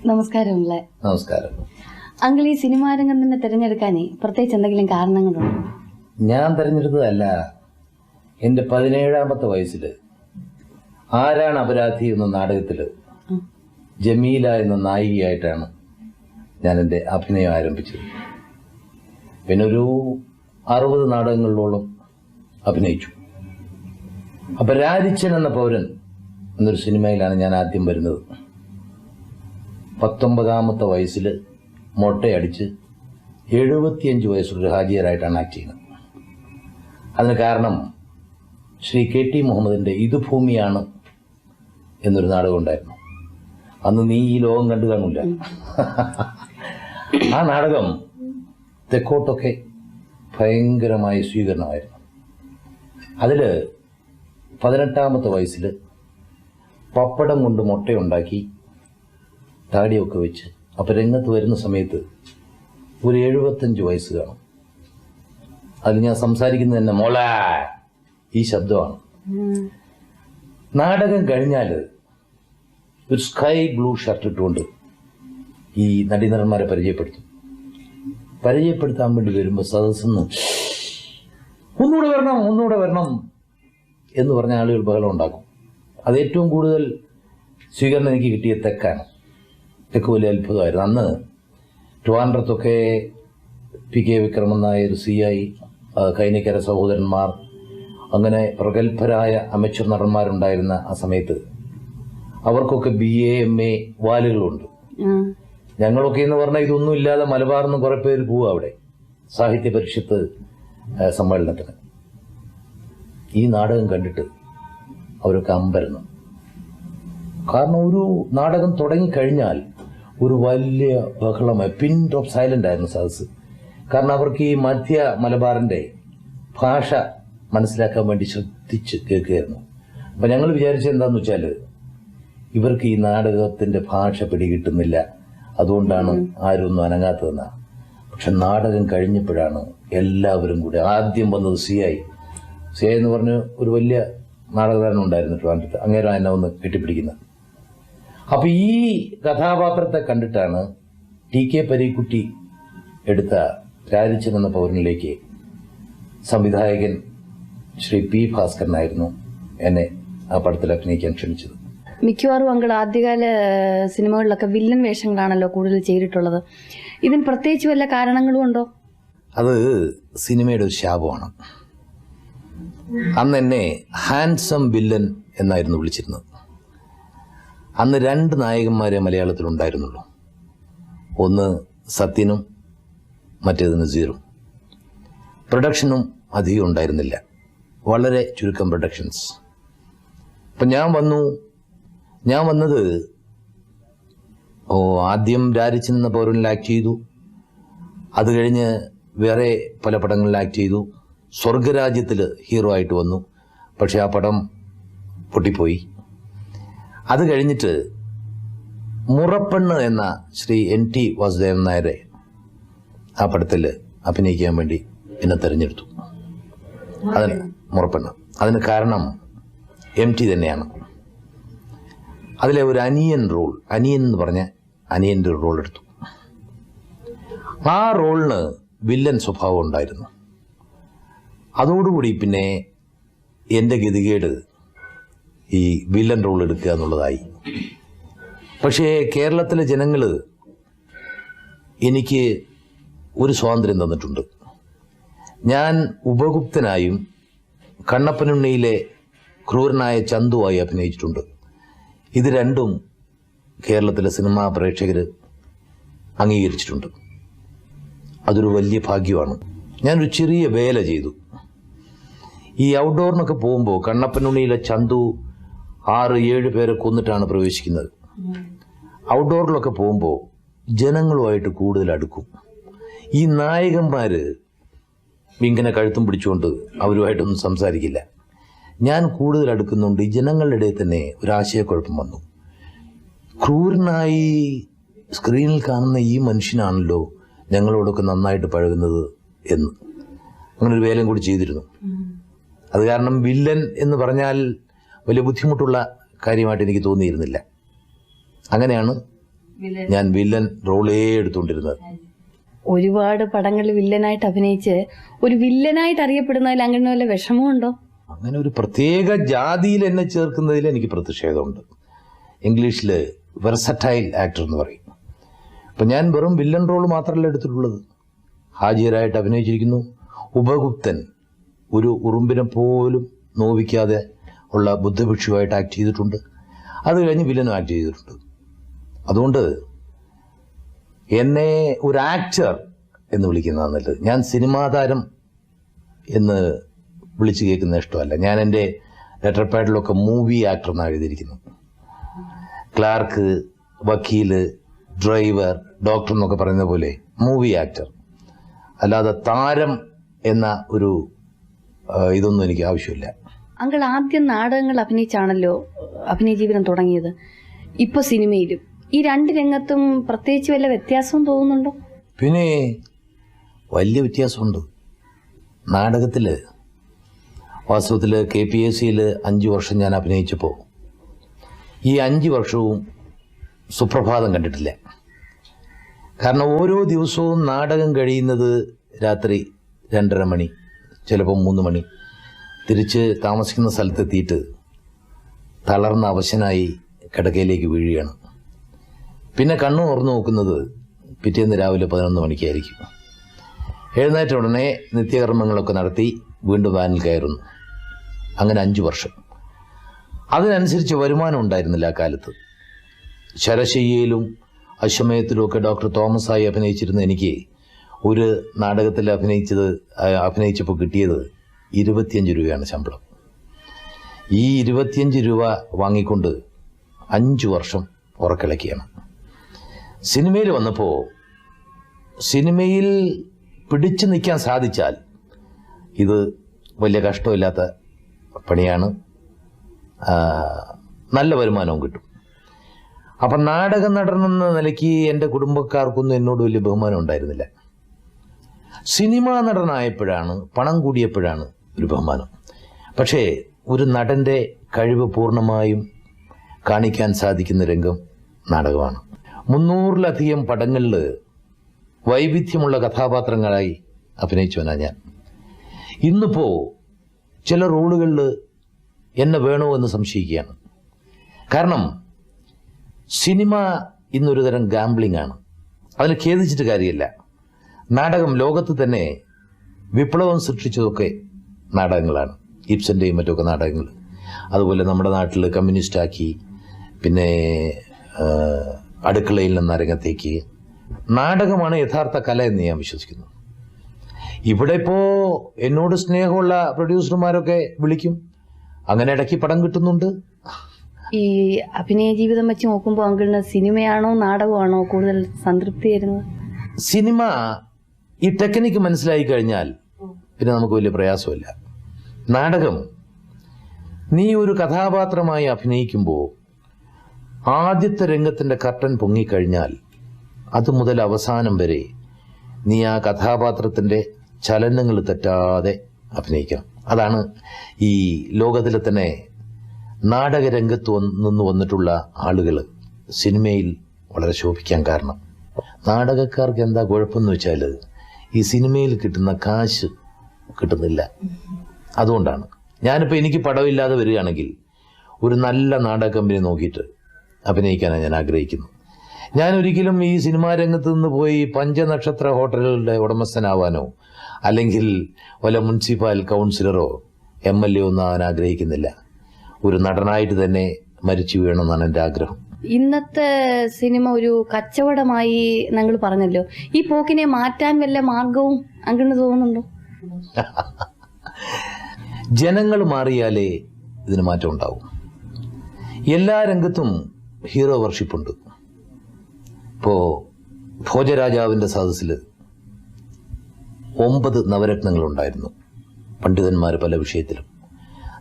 നമസ്കാരം. നമസ്കാരം. അങ്കിൾ, ഈ സിനിമാ രംഗം തന്നെ തിരഞ്ഞെടുക്കാനേ പ്രത്യേകിച്ച് എന്തെങ്കിലും കാരണങ്ങളുണ്ടോ? ഞാൻ തിരഞ്ഞെടുത്തതല്ല. എൻ്റെ 17ാമത്തെ വയസ്സിൽ ആരാണ് അപരാധി എന്ന നാടകത്തിൽ ജമീല എന്ന നായികയായിട്ടാണ് ഞാൻ എൻ്റെ അഭിനയം ആരംഭിച്ചത്. പിന്നെ ഒരു 60 നാടകങ്ങളിലോളം അഭിനയിച്ചു. അപ്പം രാരിച്ചൻ എന്ന പൗരൻ എന്നൊരു സിനിമയിലാണ് ഞാൻ ആദ്യം വരുന്നത്. 19ാമത്തെ വയസ്സിൽ മൊട്ടയടിച്ച് 75 വയസ്സുള്ള ഹാജിയരായിട്ടാണ് ആക്ട് ചെയ്യുന്നത്. അതിന് കാരണം ശ്രീ KT മുഹമ്മദിൻ്റെ ഇത് ഭൂമിയാണ് എന്നൊരു നാടകം ഉണ്ടായിരുന്നു. അന്ന് നീ ഈ ലോകം കണ്ടു കാണില്ല. ആ നാടകം തെക്കോട്ടൊക്കെ ഭയങ്കരമായ സ്വീകരണമായിരുന്നു. അതിൽ 18ാമത്തെ വയസ്സിൽ പപ്പടം കൊണ്ട് മുട്ടയുണ്ടാക്കി താടിയൊക്കെ വെച്ച് അപ്പം രംഗത്ത് വരുന്ന സമയത്ത് ഒരു 75 വയസ്സ് കാണും. അതിൽ ഞാൻ സംസാരിക്കുന്നത് തന്നെ മോള ഈ ശബ്ദമാണ്. നാടകം കഴിഞ്ഞാൽ ഒരു സ്കൈ ബ്ലൂ ഷർട്ട് ഇട്ടുകൊണ്ട് ഈ നടീനടന്മാരെ പരിചയപ്പെടുത്താൻ വേണ്ടി വരുമ്പോൾ സദസ്സെന്ന് ഒന്നുകൂടെ വരണം എന്ന് പറഞ്ഞ ആളുകൾ ബഹളം ഉണ്ടാക്കും. അത് ഏറ്റവും കൂടുതൽ സ്വീകരണം എനിക്ക് കിട്ടിയ തെക്കാണ്. തെക്ക് വലിയ അത്ഭുതമായിരുന്നു. അന്ന് ട്രിവാൻഡ്രത്തൊക്കെ PK വിക്രമൻ നായർ, CI, കൈനിക്കര സഹോദരന്മാർ, അങ്ങനെ പ്രഗത്ഭരായ അമച്വർ നടന്മാരുണ്ടായിരുന്ന ആ സമയത്ത് അവർക്കൊക്കെ BA MA വാലുകളുണ്ട്. ഞങ്ങളൊക്കെ എന്ന് പറഞ്ഞാൽ ഇതൊന്നും ഇല്ലാതെ മലബാറിൽ നിന്ന് കുറെ പേര് പോവുക അവിടെ സാഹിത്യ പരിഷത്ത് സമ്മേളനത്തിന്. ഈ നാടകം കണ്ടിട്ട് അവരൊക്കെ അമ്പരന്നു. കാരണം ഒരു നാടകം തുടങ്ങിക്കഴിഞ്ഞാൽ ഒരു വലിയ ബഹളമായി പിൻ ഓഫ് സൈലന്റ് ആയിരുന്നു സദസ്. കാരണം അവർക്ക് ഈ മധ്യ മലബാറിന്റെ ഭാഷ മനസ്സിലാക്കാൻ വേണ്ടി ശ്രദ്ധിച്ച് കേൾക്കുകയായിരുന്നു. അപ്പം ഞങ്ങൾ വിചാരിച്ചത് എന്താണെന്ന് വെച്ചാൽ ഇവർക്ക് ഈ നാടകത്തിന്റെ ഭാഷ പിടികിട്ടുന്നില്ല, അതുകൊണ്ടാണ് ആരും ഒന്നും അനങ്ങാത്തതെന്നാണ്. പക്ഷെ നാടകം കഴിഞ്ഞപ്പോഴാണ് എല്ലാവരും കൂടി, ആദ്യം വന്നത് CI എന്ന് പറഞ്ഞ് ഒരു വലിയ നാടകകാരൻ ഉണ്ടായിരുന്നു ട്രിവാൻഡ്രത്ത്. അങ്ങനെ എന്നെ ഒന്ന് കെട്ടിപ്പിടിക്കുന്നത്. അപ്പം ഈ കഥാപാത്രത്തെ കണ്ടിട്ടാണ് TK പരീക്കുട്ടി എടുത്ത രാരിച്ചൻ എന്ന പൗരനിലേക്ക് സംവിധായകൻ ശ്രീ P ഭാസ്കരനായിരുന്നു എന്നെ ആ പടത്തിൽ അഭിനയിക്കാൻ ക്ഷണിച്ചത്. മിക്കവാറും അങ്കിൾ ആദ്യകാല സിനിമകളിലൊക്കെ വില്ലൻ വേഷങ്ങളാണല്ലോ കൂടുതൽ ചെയ്തിട്ടുള്ളത്. ഇതിന് പ്രത്യേകിച്ച് വല്ല കാരണങ്ങളും ഉണ്ടോ? അത് സിനിമയുടെ ഒരു ശാപമാണ്. അന്ന് എന്നെ ഹാൻസം വില്ലൻ എന്നായിരുന്നു വിളിച്ചിരുന്നത്. അന്ന് 2 നായകന്മാരെ മലയാളത്തിൽ ഉണ്ടായിരുന്നുള്ളൂ. ഒന്ന് സത്യനും മറ്റേതിന് സീറും. പ്രൊഡക്ഷനും അധികം ഉണ്ടായിരുന്നില്ല, വളരെ ചുരുക്കം പ്രൊഡക്ഷൻസ്. അപ്പം ഞാൻ വന്നത് ആദ്യം രാരിച്ചൻ എന്ന പൗരനിൽ ആക്ട് ചെയ്തു. അത് കഴിഞ്ഞ് വേറെ പല പടങ്ങളിൽ ആക്ട് ചെയ്തു. സ്വർഗരാജ്യത്തിൽ ഹീറോ ആയിട്ട് വന്നു. പക്ഷെ ആ പടം പൊട്ടിപ്പോയി. അത് കഴിഞ്ഞിട്ട് മുറപ്പെണ്ണ് എന്ന ശ്രീ NT വാസുദേവൻ നായരെ ആ പടത്തിൽ അഭിനയിക്കാൻ വേണ്ടി എന്നെ തിരഞ്ഞെടുത്തു. അതിന് മുറപ്പെണ്ണ്, അതിന് കാരണം MT തന്നെയാണ്. അതിലെ ഒരു അനിയൻ എന്ന് പറഞ്ഞ അനിയൻ്റെ ഒരു റോൾ എടുത്തു. ആ റോളിന് വില്ലൻ സ്വഭാവം ഉണ്ടായിരുന്നു. അതോടുകൂടി പിന്നെ എൻ്റെ ഗതികേട് ഈ വില്ലൻ റോൾ എടുക്കുക എന്നുള്ളതായി. പക്ഷേ കേരളത്തിലെ ജനങ്ങൾ എനിക്ക് ഒരു സ്വാതന്ത്ര്യം തന്നിട്ടുണ്ട്. ഞാൻ ഉപഗുപ്തനായും കണ്ണപ്പനുണ്ണിയിലെ ക്രൂരനായ ചന്തുവായി അഭിനയിച്ചിട്ടുണ്ട്. ഇത് രണ്ടും കേരളത്തിലെ സിനിമാ പ്രേക്ഷകർ അംഗീകരിച്ചിട്ടുണ്ട്. അതൊരു വലിയ ഭാഗ്യമാണ്. ഞാനൊരു ചെറിയ വേല ചെയ്തു. ഈ ഔട്ട്ഡോറിനൊക്കെ പോകുമ്പോൾ കണ്ണപ്പനുണ്ണിയിലെ ചന്തു 6-7 പേരെ കൊന്നിട്ടാണ് പ്രവേശിക്കുന്നത്. ഔട്ട്ഡോറിലൊക്കെ പോകുമ്പോൾ ജനങ്ങളുമായിട്ട് കൂടുതൽ അടുക്കും. ഈ നായകന്മാർ ഇങ്ങനെ കഴുത്തും പിടിച്ചുകൊണ്ട് അവരുമായിട്ടൊന്നും സംസാരിക്കില്ല. ഞാൻ കൂടുതൽ അടുക്കുന്നുണ്ട്. ഈ ജനങ്ങളുടെ ഇടയിൽ തന്നെ ഒരു ആശയക്കുഴപ്പം വന്നു. ക്രൂരനായി സ്ക്രീനിൽ കാണുന്ന ഈ മനുഷ്യനാണല്ലോ ഞങ്ങളോടൊക്കെ നന്നായിട്ട് പഴകുന്നത് എന്ന്. അങ്ങനൊരു വേലയും കൂടി ചെയ്തിരുന്നു. അത് കാരണം വില്ലൻ എന്ന് പറഞ്ഞാൽ വലിയ ബുദ്ധിമുട്ടുള്ള കാര്യമായിട്ട് എനിക്ക് തോന്നിയിരുന്നില്ല. അങ്ങനെയാണ് ഞാൻ വില്ലൻ റോളേ എടുത്തുകൊണ്ടിരുന്നത്. ഒരുപാട് പടങ്ങളിൽ വില്ലനായിട്ട് അഭിനയിച്ച് ഒരു വില്ലനായിട്ട് അറിയപ്പെടുന്നതിൽ അങ്ങനെ വല്ല വിഷമമുണ്ടോ? അങ്ങനെ ഒരു പ്രത്യേക ജാതിയിൽ എന്നെ ചേർക്കുന്നതിൽ എനിക്ക് പ്രതിഷേധമുണ്ട്. ഇംഗ്ലീഷിൽ വെർസറ്റൈൽ ആക്ടർ എന്ന് പറയും. അപ്പം ഞാൻ വെറും വില്ലൻ റോൾ മാത്രമല്ല എടുത്തിട്ടുള്ളത്. ഹാജിയരായിട്ട് അഭിനയിച്ചിരിക്കുന്നു. ഉപഗുപ്തൻ, ഒരു ഉറുമ്പിനെ പോലും നോവിക്കാതെ ഉള്ള ബുദ്ധഭിക്ഷുവായിട്ട് ആക്ട് ചെയ്തിട്ടുണ്ട്. അത് കഴിഞ്ഞ് വില്ലനും ആക്ട് ചെയ്തിട്ടുണ്ട്. അതുകൊണ്ട് എന്നെ ഒരു ആക്ടർ എന്ന് വിളിക്കുന്നതാണ് നല്ലത്. ഞാൻ സിനിമാ താരം എന്ന് വിളിച്ചു കേൾക്കുന്ന ഇഷ്ടമല്ല. ഞാൻ എൻ്റെ ലെറ്റർ പാഡിലൊക്കെ മൂവി ആക്ടർ എന്നാണ് എഴുതിയിരിക്കുന്നത്. ക്ലാർക്ക്, വക്കീല്, ഡ്രൈവർ, ഡോക്ടർ എന്നൊക്കെ പറയുന്ന പോലെ മൂവി ആക്ടർ, അല്ലാതെ താരം എന്ന ഒരു ഇതൊന്നും എനിക്ക് ആവശ്യമില്ല. അങ്കിൾ ആദ്യം നാടകങ്ങൾ അഭിനയിച്ചാണല്ലോ അഭിനയ ജീവിതം തുടങ്ങിയത്. ഇപ്പൊ സിനിമയിലും ഈ രണ്ട് രംഗത്തും പ്രത്യേകിച്ച് വല്ല വ്യത്യാസവും തോന്നുന്നുണ്ടോ? പിന്നെ വലിയ വ്യത്യാസമുണ്ട്. നാടകത്തിൽ വാസ്തവത്തിൽ KPSCയിൽ 5 വർഷം ഞാൻ അഭിനയിച്ചപ്പോൾ ഈ 5 വർഷവും സുപ്രഭാതം കണ്ടിട്ടില്ല. കാരണം ഓരോ ദിവസവും നാടകം കഴിയുന്നത് രാത്രി 2:30 മണി, ചിലപ്പോൾ 3 മണി. തിരിച്ച് താമസിക്കുന്ന സ്ഥലത്തെത്തിയിട്ട് തളർന്ന അവശനായി കിടക്കയിലേക്ക് വീഴുകയാണ്. പിന്നെ കണ്ണു തുറന്നു നോക്കുന്നത് പിറ്റേന്ന് രാവിലെ 11 മണിക്കായിരിക്കും. എഴുന്നേറ്റ ഉടനെ നിത്യകർമ്മങ്ങളൊക്കെ നടത്തി വീണ്ടും വാനിൽ കയറുന്നു. അങ്ങനെ 5 വർഷം. അതിനനുസരിച്ച് വരുമാനം ഉണ്ടായിരുന്നില്ല ആ കാലത്ത്. ശരശയ്യയിലും അശ്വമേധത്തിലും ഒക്കെ ഡോക്ടർ തോമസായി അഭിനയിച്ചിരുന്ന എനിക്ക് ഒരു നാടകത്തിൽ അഭിനയിച്ചപ്പോൾ കിട്ടിയത് 25 രൂപയാണ് ശമ്പളം. ഈ 25 രൂപ വാങ്ങിക്കൊണ്ട് 5 വർഷം ഉറക്കിളക്കിയാണ്. സിനിമയിൽ വന്നപ്പോൾ സിനിമയിൽ പിടിച്ചു നിൽക്കാൻ സാധിച്ചാൽ ഇത് വലിയ കഷ്ടമില്ലാത്ത പണിയാണ്, നല്ല വരുമാനവും കിട്ടും. അപ്പം നാടക നടനെന്ന നിലയ്ക്ക് എൻ്റെ കുടുംബക്കാർക്കൊന്നും എന്നോട് വലിയ ബഹുമാനം ഉണ്ടായിരുന്നില്ല. സിനിമാ നടനായപ്പോഴാണ്, പണം കൂടിയപ്പോഴാണ് ഒരു ബഹുമാനം. പക്ഷേ ഒരു നടൻ്റെ കഴിവ് പൂർണ്ണമായും കാണിക്കാൻ സാധിക്കുന്ന രംഗം നാടകമാണ്. 300-ലധികം പടങ്ങളിൽ വൈവിധ്യമുള്ള കഥാപാത്രങ്ങളായി അഭിനയിച്ചവനാണ് ഞാൻ. ഇന്നിപ്പോൾ ചില റോളുകളിൽ എന്നെ വേണോ എന്ന് സംശയിക്കുകയാണ്. കാരണം സിനിമ ഇന്നൊരു തരം ഗാംബ്ലിംഗ് ആണ്. അതിന് ഖേദിച്ചിട്ട് കാര്യമില്ല. നാടകം ലോകത്ത് തന്നെ വിപ്ലവം സൃഷ്ടിച്ചതൊക്കെ നാടകങ്ങളാണ്. ഇബ്സൻ്റെയും മറ്റൊക്കെ നാടകങ്ങൾ. അതുപോലെ നമ്മുടെ നാട്ടിൽ കമ്മ്യൂണിസ്റ്റാക്കി, പിന്നെ അടുക്കളയിൽ നിന്ന് രംഗത്തേക്ക്. നാടകമാണ് യഥാർത്ഥ കല എന്ന് ഞാൻ വിശ്വസിക്കുന്നു. ഇവിടെ ഇപ്പോൾ എന്നോട് സ്നേഹമുള്ള പ്രൊഡ്യൂസർമാരൊക്കെ വിളിക്കും, അങ്ങനെ ഇടയ്ക്ക് പടം കിട്ടുന്നുണ്ട്. ഈ അഭിനയ ജീവിതം വെച്ച് നോക്കുമ്പോൾ അങ്കിളിന് സിനിമയാണോ നാടകമാണോ കൂടുതൽ സംതൃപ്തി തരുന്നത്? സിനിമ ഈ ടെക്നിക്ക് മനസ്സിലായി കഴിഞ്ഞാൽ പിന്നെ നമുക്ക് വലിയ പ്രയാസമില്ല. നാടകം നീ ഒരു കഥാപാത്രമായി അഭിനയിക്കുമ്പോൾ ആദ്യത്തെ രംഗത്തിൻ്റെ കർട്ടൻ പൊങ്ങിക്കഴിഞ്ഞാൽ അത് മുതൽ അവസാനം വരെ നീ ആ കഥാപാത്രത്തിൻ്റെ ചലനങ്ങൾ തെറ്റാതെ അഭിനയിക്കണം. അതാണ് ഈ ലോകത്തിലെ തന്നെ നാടകരംഗത്ത് നിന്ന് വന്നിട്ടുള്ള ആളുകൾ സിനിമയിൽ വളരെ ശോഭിക്കാൻ കാരണം. നാടകക്കാർക്ക് എന്താ കുഴപ്പമെന്ന് വെച്ചാൽ ഈ സിനിമയിൽ കിട്ടുന്ന കാശ് കിട്ടുന്നില്ല. അതുകൊണ്ടാണ് ഞാനിപ്പോൾ എനിക്ക് പടമില്ലാതെ വരികയാണെങ്കിൽ ഒരു നല്ല നാടക കമ്പനി നോക്കിയിട്ട് അഭിനയിക്കാനാണ് ഞാൻ ആഗ്രഹിക്കുന്നത്. ഞാൻ ഒരിക്കലും ഈ സിനിമാ രംഗത്ത് നിന്ന് പോയി 5 നക്ഷത്ര ഹോട്ടലുകളുടെ ഉടമസ്ഥനാവാനോ അല്ലെങ്കിൽ വല്ല മുനിസിപ്പൽ കൗൺസിലറോ MLA ഒന്നും ആവാൻ ആഗ്രഹിക്കുന്നില്ല. ഒരു നടനായിട്ട് തന്നെ മരിച്ചു വീണമെന്നാണ് എൻ്റെ ആഗ്രഹം. ഇന്നത്തെ സിനിമ ഒരു കച്ചവടമായി ഞങ്ങൾ പറഞ്ഞല്ലോ. ഈ പോക്കിനെ മാറ്റാൻ വല്ല മാർഗവും അങ്ങനെ തോന്നുന്നുണ്ടോ? ജനങ്ങൾ മാറിയാലേ ഇതിന് മാറ്റം ഉണ്ടാവും. എല്ലാ രംഗത്തും ഹീറോ വർഷിപ്പുണ്ട്. ഇപ്പോൾ ഭോജരാജാവിൻ്റെ സദസ്സിൽ 9 നവരത്നങ്ങളുണ്ടായിരുന്നു, പണ്ഡിതന്മാർ പല വിഷയത്തിലും.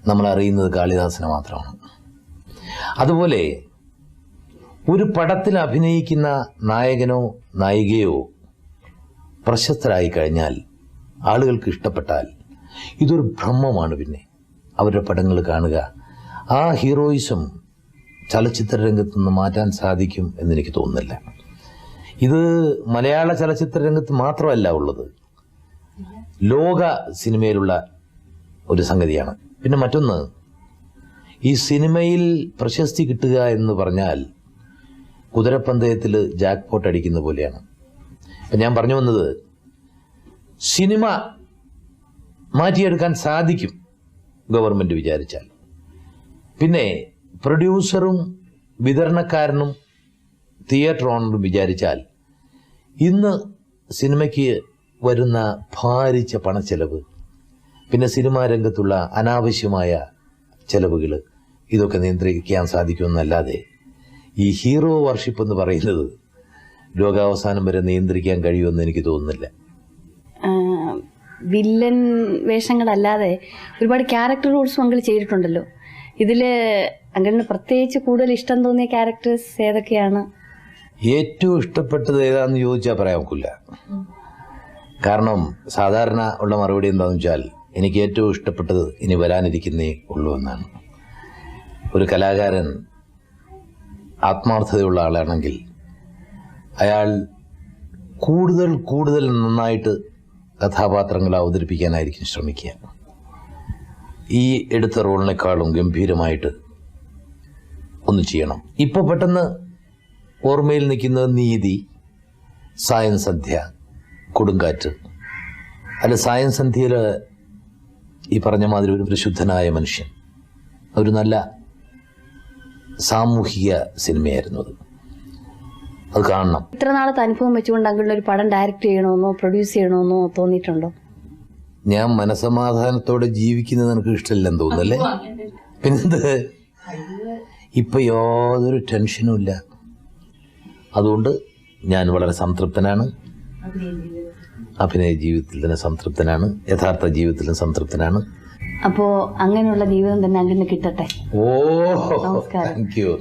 നമ്മൾ അറിയുന്നത് കാളിദാസനെ മാത്രമാണ്. അതുപോലെ ഒരു പടത്തിൽ അഭിനയിക്കുന്ന നായകനോ നായികയോ പ്രശസ്തരായി കഴിഞ്ഞാൽ, ആളുകൾക്ക് ഇഷ്ടപ്പെട്ടാൽ ഇതൊരു ഭ്രമമാണ്. പിന്നെ അവരുടെ പടങ്ങൾ കാണുക, ആ ഹീറോയിസം ചലച്ചിത്ര രംഗത്ത് നിന്ന് മാറ്റാൻ സാധിക്കും എന്നെനിക്ക് തോന്നുന്നില്ല. ഇത് മലയാള ചലച്ചിത്ര രംഗത്ത് മാത്രമല്ല ഉള്ളത്, ലോക സിനിമയിലുള്ള ഒരു സംഗതിയാണ്. പിന്നെ മറ്റൊന്ന്, ഈ സിനിമയിൽ പ്രശസ്തി കിട്ടുക എന്ന് പറഞ്ഞാൽ കുതിരപ്പന്തയത്തിൽ ജാക്ക് പോട്ട് അടിക്കുന്ന പോലെയാണ്. അപ്പം ഞാൻ പറഞ്ഞു വന്നത്, സിനിമ മാറ്റിയെടുക്കാൻ സാധിക്കും ഗവൺമെൻറ് വിചാരിച്ചാൽ. പിന്നെ പ്രൊഡ്യൂസറും വിതരണക്കാരനും തിയേറ്റർ ഓണറും വിചാരിച്ചാൽ ഇന്ന് സിനിമയ്ക്ക് വരുന്ന ഭാരിച്ച പണച്ചെലവ്, പിന്നെ സിനിമാ രംഗത്തുള്ള അനാവശ്യമായ ചെലവുകൾ, ഇതൊക്കെ നിയന്ത്രിക്കാൻ സാധിക്കുമെന്നല്ലാതെ ഈ ഹീറോ വർഷിപ്പ് എന്ന് പറയുന്നത് ലോകാവസാനം വരെ നിയന്ത്രിക്കാൻ കഴിയുമെന്ന് എനിക്ക് തോന്നുന്നില്ല. വില്ലൻ വേഷങ്ങളല്ലാതെ ഒരുപാട് ക്യാരക്ടർ റോൾസും അങ്കിൾ ചെയ്തിട്ടുണ്ടല്ലോ. ഇതിൽ അങ്കിളിന് പ്രത്യേകിച്ച് കൂടുതൽ ഇഷ്ടം തോന്നിയ ക്യാരക്ടേഴ്സ് ഏതൊക്കെയാണ്? ഏറ്റവും ഇഷ്ടപ്പെട്ടത് ഏതാണെന്ന് ചോദിച്ചാൽ പറയാൻ ഒക്കില്ല. കാരണം സാധാരണ ഉള്ള മറുപടി എന്താണെന്ന് വെച്ചാൽ, എനിക്ക് ഏറ്റവും ഇഷ്ടപ്പെട്ടത് ഇനി വരാനിരിക്കുന്നേ ഉള്ളൂ എന്നാണ്. ഒരു കലാകാരൻ ആത്മാർത്ഥതയുള്ള ആളാണെങ്കിൽ അയാൾ കൂടുതൽ കൂടുതൽ നന്നായിട്ട് കഥാപാത്രങ്ങളെ അവതരിപ്പിക്കാനായിരിക്കും ശ്രമിക്കുക. ഈ എടുത്ത റോളിനേക്കാളും ഗംഭീരമായിട്ട് ഒന്ന് ചെയ്യണം. ഇപ്പോൾ പെട്ടെന്ന് ഓർമ്മയിൽ നിൽക്കുന്നത് നീതി, സായം സന്ധ്യ, കൊടുങ്കാറ്റ്. അല്ല, സായം സന്ധ്യയിൽ ഈ പറഞ്ഞ മാതിരി ഒരു പരിശുദ്ധനായ മനുഷ്യൻ, ഒരു നല്ല സാമൂഹിക സിനിമയായിരുന്നു അത്. അത് കാണണം. ഇത്ര നാളത്തെ അനുഭവം വെച്ചുകൊണ്ട് അങ്കിളിന് ഒരു പടം ഡയറക്റ്റ് ചെയ്യണമെന്നോ പ്രൊഡ്യൂസ് ചെയ്യണമെന്നോ തോന്നിയിട്ടുണ്ടോ? ഞാൻ മനസമാധാനത്തോടെ ജീവിക്കുന്നത് എനിക്ക് ഇഷ്ടമില്ലെന്ന് തോന്നുന്നല്ലേ? പിന്നെന്ത്, ഇപ്പം യാതൊരു ടെൻഷനും ഇല്ല. അതുകൊണ്ട് ഞാൻ വളരെ സംതൃപ്തനാണ്. അഭിനയ ജീവിതത്തിൽ തന്നെ സംതൃപ്തനാണ്, യഥാർത്ഥ ജീവിതത്തിലും സംതൃപ്തനാണ്. അപ്പോൾ അങ്ങനെയുള്ള ജീവിതം തന്നെ അങ്കിളിന് കിട്ടട്ടെ. ഓ, നമസ്കാരം. Thank you.